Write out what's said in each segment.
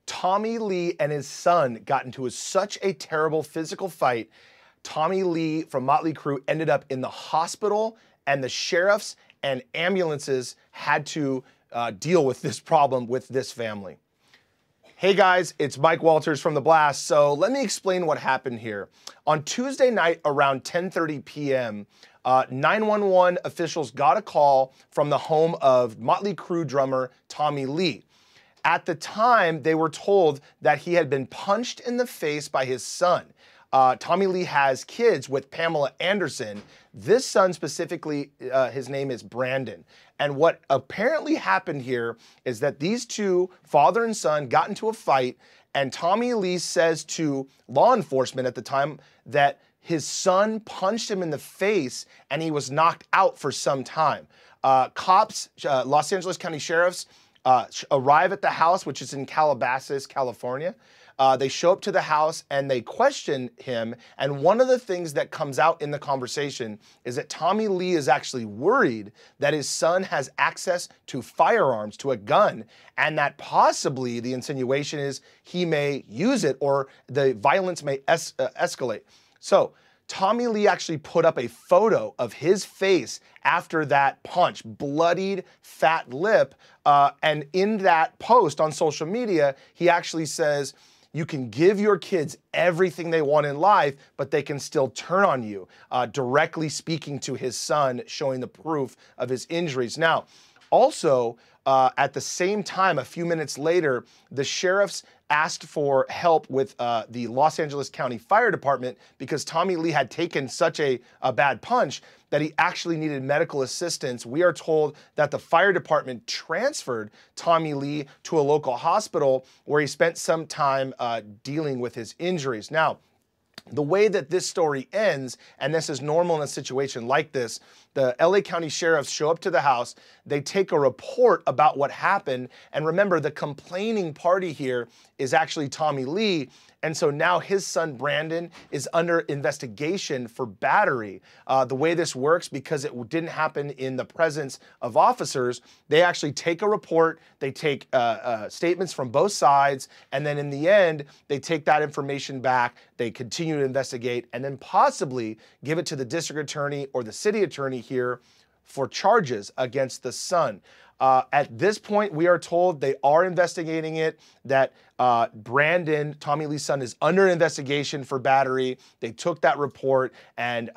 Tommy Lee and his son got into such a terrible physical fight. Tommy Lee from Motley Crue ended up in the hospital, and the sheriffs and ambulances had to deal with this problem with this family. Hey guys, it's Mike Walters from The Blast. So let me explain what happened here. On Tuesday night around 10:30 p.m., 911 officials got a call from the home of Motley Crue drummer Tommy Lee. At the time, they were told that he had been punched in the face by his son. Tommy Lee has kids with Pamela Anderson. This son specifically, his name is Brandon. And what apparently happened here is that these two, father and son, got into a fight, and Tommy Lee says to law enforcement at the time that his son punched him in the face and he was knocked out for some time. Cops, Los Angeles County Sheriffs, arrive at the house, which is in Calabasas, California. They show up to the house and they question him. And one of the things that comes out in the conversation is that Tommy Lee is actually worried that his son has access to firearms, to a gun, and that possibly the insinuation is he may use it or the violence may escalate. So Tommy Lee actually put up a photo of his face after that punch, bloodied, fat lip. And in that post on social media, he actually says, you can give your kids everything they want in life, but they can still turn on you, directly speaking to his son, showing the proof of his injuries. Now, also, at the same time, a few minutes later, the sheriffs asked for help with the Los Angeles County Fire Department because Tommy Lee had taken such a bad punch that he actually needed medical assistance. We are told that the fire department transferred Tommy Lee to a local hospital where he spent some time dealing with his injuries. Now, the way that this story ends, and this is normal in a situation like this, the LA County Sheriffs show up to the house, they take a report about what happened, and remember, the complaining party here is actually Tommy Lee, and so now his son Brandon is under investigation for battery. The way this works, because it didn't happen in the presence of officers, they actually take a report, they take statements from both sides, and then in the end, they take that information back, they continue to investigate, and then possibly give it to the district attorney or the city attorney here for charges against the son. At this point, we are told they are investigating it, that Brandon, Tommy Lee's son, is under investigation for battery. They took that report, and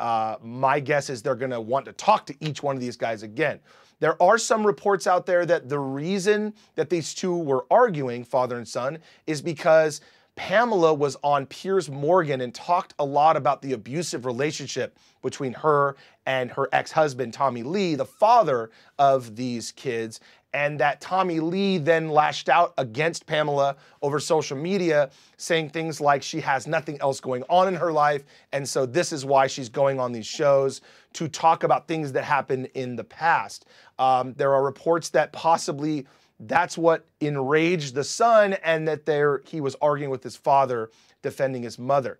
my guess is they're gonna want to talk to each one of these guys again. There are some reports out there that the reason that these two were arguing, father and son, is because Pamela was on Piers Morgan and talked a lot about the abusive relationship between her and her ex-husband, Tommy Lee, the father of these kids, and that Tommy Lee then lashed out against Pamela over social media, saying things like she has nothing else going on in her life, and so this is why she's going on these shows to talk about things that happened in the past. There are reports that possibly that's what enraged the son, and that he was arguing with his father, defending his mother.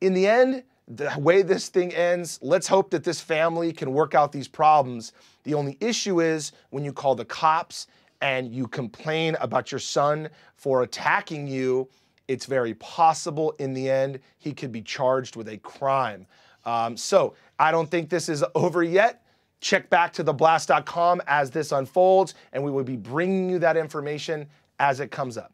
In the end, the way this thing ends, let's hope that this family can work out these problems. The only issue is when you call the cops and you complain about your son for attacking you, it's very possible in the end he could be charged with a crime. So I don't think this is over yet. Check back to theblast.com as this unfolds, and we will be bringing you that information as it comes up.